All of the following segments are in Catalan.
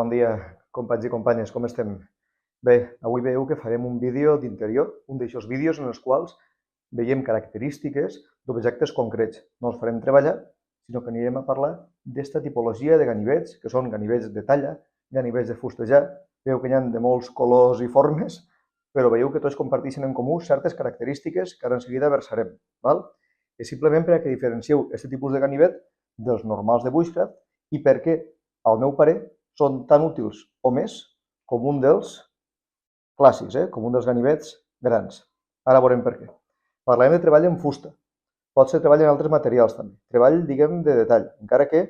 Bon dia, companys i companyes, com estem? Bé, avui veieu que farem un vídeo d'interior, un d'aixòs vídeos en els quals veiem característiques d'objectes concrets. No els farem treballar, sinó que anirem a parlar d'esta tipologia de ganivets, que són ganivets de talla, ganivets de fustejar. Veieu que n'hi ha de molts colors i formes, però veieu que tots comparteixen en comú certes característiques que ara en seguida versarem. Val? És simplement perquè diferencieu aquest tipus de ganivet dels normals de bushcraft i perquè, al meu parer, són tan útils o més com un dels clàssics, com un dels ganivets grans. Ara veurem per què. Parlarem de treball en fusta. Pot ser treball en altres materials també. Treball, diguem, de detall, encara que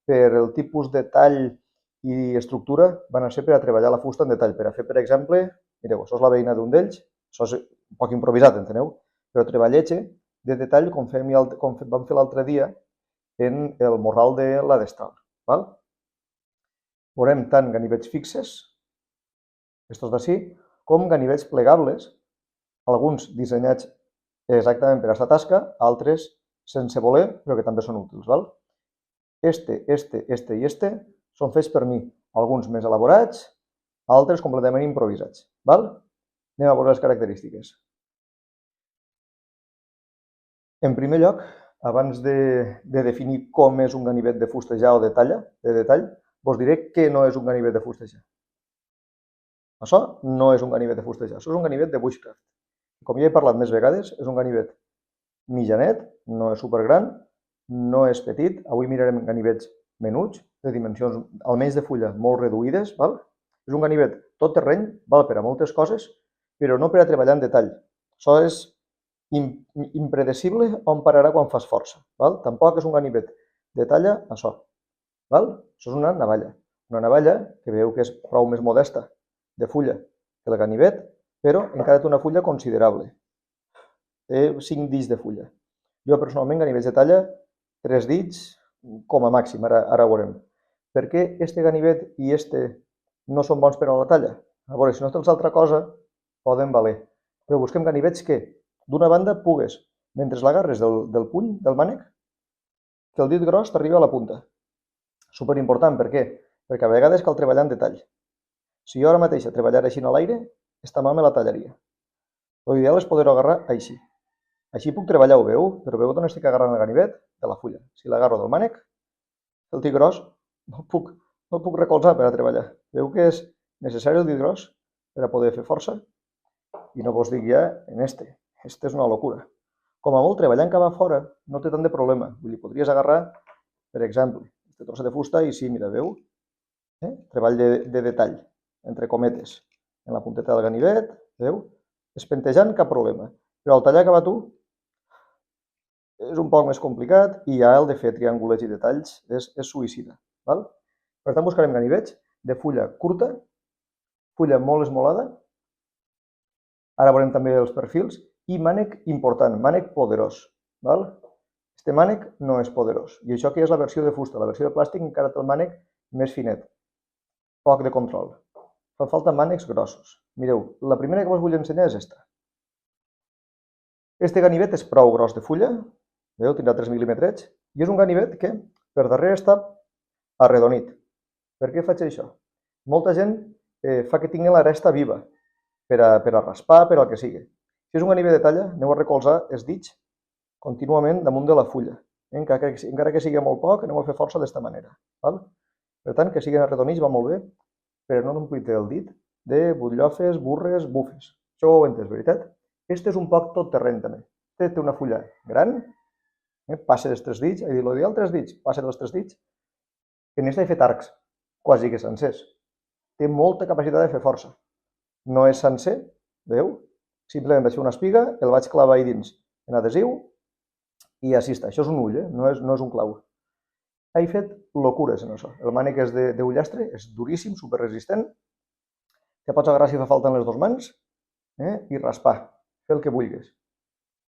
per el tipus de tall i estructura van a ser per a treballar la fusta en detall. Per a fer, per exemple, mireu, això és la veïna d'un d'ells, això és un poc improvisat, enteneu? Però treballetge de detall com vam fer l'altre dia en el morral de la destral. Val? Veurem tant ganivets fixes, estos d'ací, com ganivets plegables, alguns dissenyats exactament per a aquesta tasca, altres sense voler, però que també són útils. Val? Este i este són fets per mi, alguns més elaborats, altres completament improvisats. Val? Anem a veure les característiques. En primer lloc, abans de definir com és un ganivet de fustejar o de detall, vos diré què no és un ganivet de fustejar. Això no és un ganivet de fustejar, això és un ganivet de bushcraft. Com ja he parlat més vegades, és un ganivet mitjanet, no és supergran, no és petit. Avui mirarem ganivets menuts, de dimensions almenys de fulla molt reduïdes. Val? És un ganivet tot terreny, val per a moltes coses, però no per a treballar en detall. Això és impredecible on pararà quan fas força. Val? Tampoc és un ganivet de talla això. Val? Això és una navalla que veieu que és prou més modesta de fulla que el ganivet, però encara té una fulla considerable. Té 5 dits de fulla. Jo personalment ganivets de talla 3 dits com a màxim, ara ho veurem. Per què este ganivet i este no són bons per a la talla? A veure, si no tens altra cosa, poden valer. Però busquem ganivets que, d'una banda, pugues, mentre l'agarres del puny, del mànec, que el dit gros t'arriba a la punta. Superimportant, per què? Perquè a vegades cal treballar en detall. Si jo ara mateix treballar així a l'aire, esta mà me la tallaria. L'ideal és poder-ho agarrar així. Així puc treballar, ho veu? Però veu d'on estic agarrant el ganivet? De la fulla. Si l'agarro del mànec, el dit gros, no el puc recolzar per a treballar. Veu que és necessari el dit gros per a poder fer força? I no vos dic ja en este. Este és una locura. Com a molt, treballant cap a fora no té tant de problema. Vull dir, podries agarrar, per exemple, este trosset de fusta i sí, mira, veu? Treball de detall, entre cometes, en la punteta del ganivet, veu? Espentejant, cap problema. Però al tallar cap a tu és un poc més complicat i ja el de fer triangulets i detalls és suïcida. Val? Per tant, buscarem ganivets de fulla curta, fulla molt esmolada, ara veurem també els perfils, i mànec important, mànec poderós. Val? Este mànec no és poderós. I això que és la versió de fusta. La versió de plàstic encara té el mànec més finet. Poc de control. Fa falta mànecs grossos. Mireu, la primera que vos vull ensenyar és esta. Este ganivet és prou gros de fulla, veieu, tindrà 3 mil·límetres, i és un ganivet que per darrere està arredonit. Per què faig això? Molta gent fa que tingui l'aresta viva, per a raspar, per al que sigui. Si és un ganivet de talla, aneu a recolzar els dits contínuament damunt de la fulla. Encara que sigui molt poc, aneu a fer força d'esta manera. Val? Per tant, que siguin arredonits va molt bé, però no omplite el dit de butllofes, burres, bufes. Això ho heu entès, veritat? Este és un poc tot terreny també. Té una fulla gran, passa dels 3 dits, l'ideal 3 dits, passa dels 3 dits. En aquesta he fet arcs, quasi que sencers. Té molta capacitat de fer força. No és sencer, veieu? Simplement vaig fer una espiga, el vaig clavar ahí dins en adhesiu i així està. Això és un ull, no és un clau. He fet locures en això. El mànec és d'ullastre, és duríssim, superresistent. Te pots agarrar si fa falta en les dues mans i raspar, fer el que vulguis.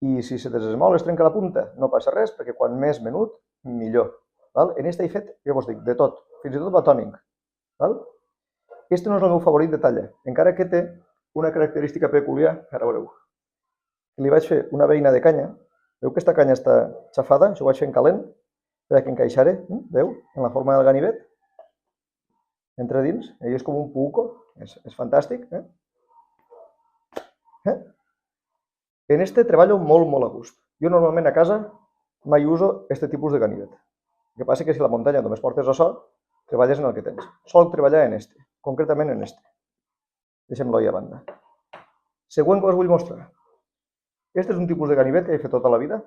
I si se desesmol, es trenca la punta, no passa res, perquè quan més menut, millor. En aquest he fet, ja vos dic, de tot, fins i tot batònic. Este no és el meu favorit de talla, encara que té una característica peculiar, ara veureu. Li vaig fer una beina de canya, veu que aquesta canya està xafada, això ho vaig fer en calent, per que encaixaré, veu, en la forma del ganivet. entra dins, i és com un puuco, és fantàstic. En este treballo molt a gust. Jo normalment a casa mai uso este tipus de ganivet. El que passa és que si la muntanya només portes açò, treballes en el que tens. Sol treballar en este, concretament en este. Deixem-lo ahí a banda. Següent que us vull mostrar. Este és un tipus de ganivet que he fet tota la vida,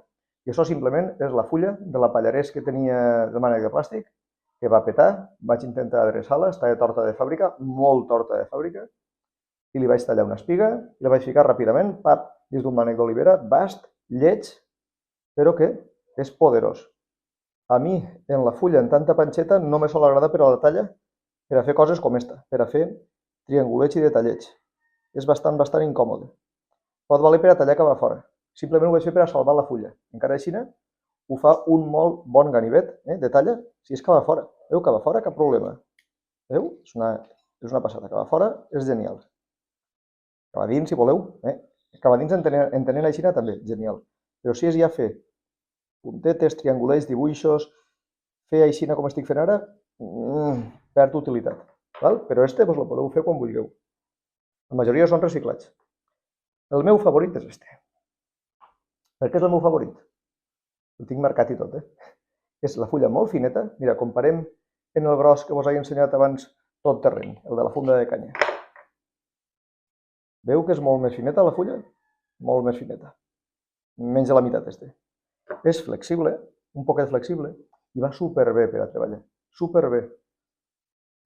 i això simplement és la fulla de la pallarès que tenia de mànec de plàstic, que va petar, vaig intentar adreçar-la, estava torta de fàbrica, molt torta de fàbrica, i li vaig tallar una espiga, i la vaig ficar ràpidament, pap, dins d'un mànec d'olivera, bast, lleig, però que és poderós. A mi, en la fulla, en tanta panxeta, no me sol agradar per a la talla, per a fer coses com esta, per a fer triangulets i detallets. És bastant incòmode. Pot valer per a tallar cap a fora. Simplement ho vaig fer per a salvar la fulla. Encara així, ho fa un molt bon ganivet de talla, si és cap a fora. Veu, cap a fora, cap problema. Veu? És una passada. Cap a fora és genial. Cap a dins, si voleu. Cap a dins entenent així també, genial. Però si és ja fer puntetes, triangulets, dibuixos, fer així com estic fent ara, perd utilitat. Però este vos lo podeu fer quan vulgueu. La majoria són reciclats. El meu favorit és este. Per què és el meu favorit? El tinc marcat i tot, És la fulla molt fineta. Mira, comparem en el gros que vos he ensenyat abans tot terreny, el de la funda de canya. Veu que és molt més fineta la fulla? Molt més fineta. Menys de la meitat este. És flexible, un poquet flexible, i va superbé per a treballar. Superbé.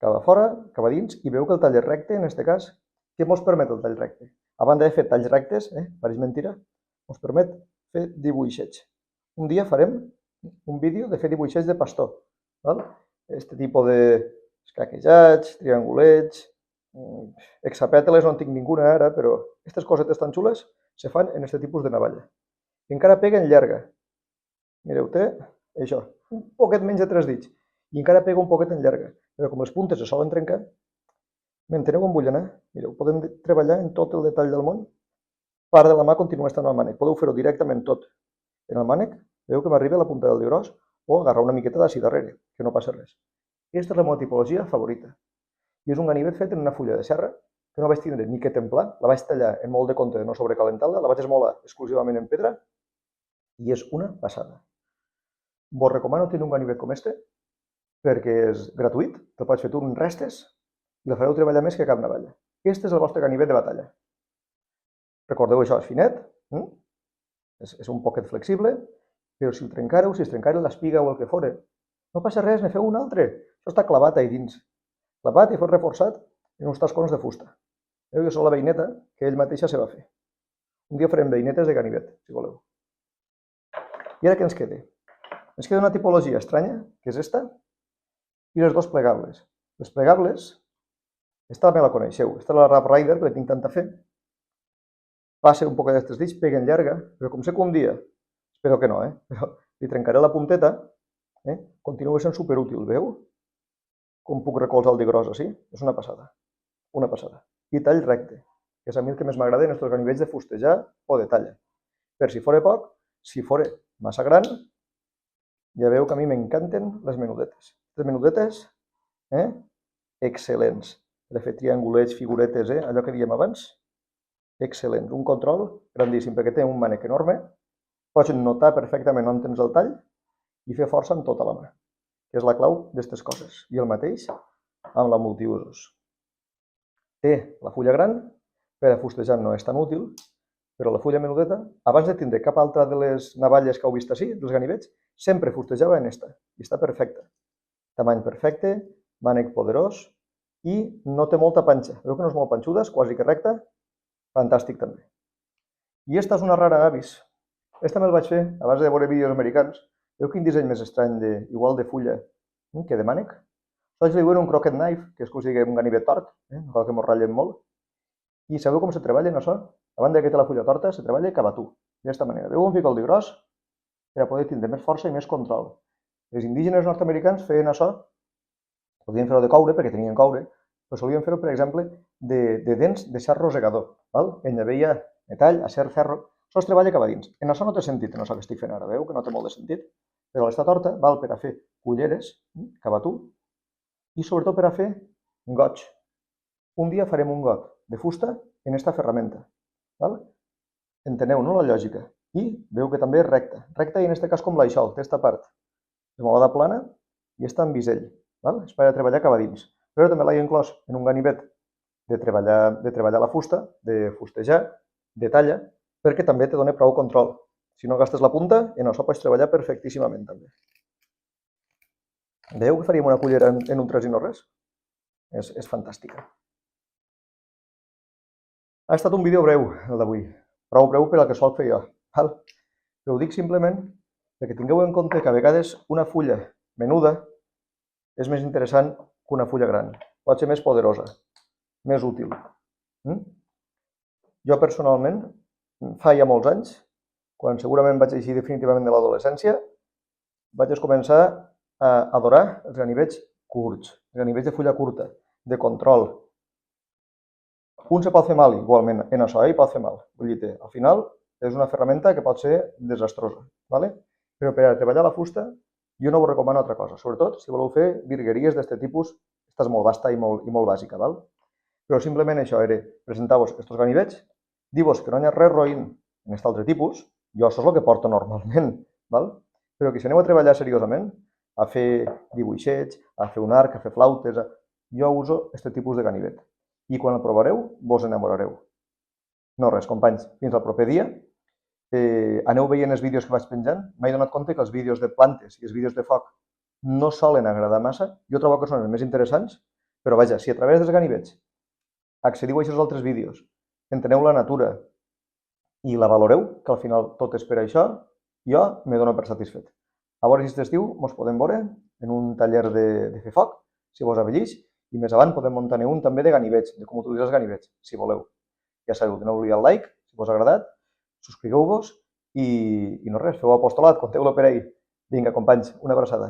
Cap a fora, cap a dins, i veu que el tall recte, en este cas, què mos permet el tall recte? A banda de fer talls rectes, pareix mentira, mos permet fer dibuixets. Un dia farem un vídeo de fer dibuixets de pastor. Este tipus d'escaquejats, triangulets, hexapètales no en tinc ninguna ara, però aquestes cosetes tan xules se fan en aquest tipus de navalla. I encara peguen llarga. Mireu, té això, un poquet menys de 3 dits, i encara pega un poquet en llarga, però com les puntes se solen trencar, m'enteneu on vull anar? Mireu, podem treballar en tot el detall del món. Part de la mà continua estant al mànec. Podeu fer-ho directament tot en el mànec. Veieu que m'arriba a la punta del dit gros, o agarrar una miqueta d'ací darrere, que no passa res. Aquesta és la meva tipologia favorita. I és un ganivet fet en una fulla de serra, que no vaig tindre ni que templar, la vaig tallar en molt de compte de no sobrecalentar-la, la vaig esmolar exclusivament en pedra, i és una passada. Vos recomano tenir un ganivet com este, perquè és gratuït, te'l pots fer tu en restes, i la fareu treballar més que cap navalla. Este és el vostre ganivet de batalla. Recordeu això, és finet, és un poquet flexible, però si el trencareu, si es trencareu l'espiga o el que fora, no passa res, ne feu un altre. Això està clavat ahí dins. Clavat i fos reforçat en uns tascons de fusta. Veieu que és la veineta que ell mateixa se va fer. Un dia farem veinetes de ganivet, si voleu. I ara què ens queda? Ens queda una tipologia estranya, que és esta, i les dos plegables. Les plegables, esta també la coneixeu, esta és la Rough Rider, que li tinc tanta fe. Passa un poquet d'estes dits, peguen llarga, però com sé que un dia, espero que no, però li trencaré la punteta, continua sent superútil, veu? Com puc recolzar el dit gros així? És una passada, una passada. I tall recte, que és a mi el que més m'agrada en els ganivets de fustejar o de talla. Per si fora poc, si fora massa gran, ja veu que a mi m'encanten les menudetes. Les menudetes, excel·lents. De fer triangulets, figuretes, allò que dèiem abans, excel·lent. Un control grandíssim, perquè té un mànec enorme, pots notar perfectament on tens el tall i fer força amb tota la mà, que és la clau d'aquestes coses. I el mateix amb la multiusos. Té la fulla gran, per a fustejar no és tan útil, però la fulla menudeta, abans de tindre cap altra de les navalles que heu vist així, dels ganivets, sempre fustejava en esta, i està perfecta. Tamany perfecte, mànec poderós, i no té molta panxa. Veu que no és molt panxuda, és quasi que recta, fantàstic també. I esta és una rara avis. Esta me'l vaig fer abans de veure vídeos americans. Veu quin disseny més estrany, igual de fulla que de mànec? Tots li diuen un croquet knife, que és com si diguem un ganivet tort, igual que mos ratllen molt. I sabeu com se treballa en això? A banda que té la fulla torta, se treballa cavatú, d'aquesta manera. Veu on fica el dit gros? Per a poder tindre més força i més control. Els indígenes nord-americans feien això, podien fer-ho de coure, perquè tenien coure, però solien fer-ho, per exemple, de dents de xar rosegador. En llavella, metall, acer, ferro. Això es treballa cap a dins. En això no té sentit, en això que estic fent ara. Veu que no té molt de sentit? Però l'esta torta val per a fer culleres, cavatú, i sobretot per a fer un goig. Un dia farem un got de fusta en esta ferramenta. Val? Enteneu, no, la lògica? I veu que també és recta. Recta i en aquest cas com l'aixol, té esta part de molada plana i està en bisell. Val? És per a treballar cap a dins. Però també l'he inclòs en un ganivet de treballar la fusta, de fustejar, de talla, perquè també te dona prou control. Si no gastes la punta, en això pots treballar perfectíssimament també. Veieu que faríem una cullera en un 3 i no res? És fantàstica. Ha estat un vídeo breu, el d'avui. Prou breu per al que sol fer jo. Val? Però ho dic simplement perquè tingueu en compte que a vegades una fulla menuda és més interessant que una fulla gran. Pot ser més poderosa, més útil. Jo personalment, fa ja molts anys, quan segurament vaig eixir definitivament de l'adolescència, vaig començar a adorar els ganivets curts, els ganivets de fulla curta, de control. Un se pot fer mal igualment en això, i pot fer mal. Vull dir, al final és una ferramenta que pot ser desastrosa, ¿vale? Però per a treballar la fusta jo no vos recomano altra cosa, sobretot si voleu fer virgueries d'aquest tipus, aquesta és molt vasta i molt bàsica, val? Però simplement això era presentar-vos aquests ganivets, dir-vos que no hi ha res roïn en aquest altre tipus, jo això és el que porto normalment, val? Però que si aneu a treballar seriosament, a fer dibuixets, a fer un arc, a fer flautes, jo uso aquest tipus de ganivet. I quan el provareu, vos enamorareu. No res, companys, fins al proper dia. Aneu veient els vídeos que vaig penjant. M'he donat compte que els vídeos de plantes i els vídeos de foc no solen agradar massa. Jo trobo que són els més interessants, però vaja, si a través dels ganivets accediu a aquests altres vídeos, enteneu la natura i la valoreu, que al final tot és per això, jo me dono per satisfet. A veure si aquest estiu ens podem veure en un taller de fer foc, si vos avellix, i més avant podem muntar-ne un també de ganivets, de com utilitzar els ganivets, si voleu. Ja sabeu, doneu-li el like, si vos ha agradat, subscrigueu-vos i no res, feu apostolat, compteu-lo per ahí. Vinga, companys, una abraçada.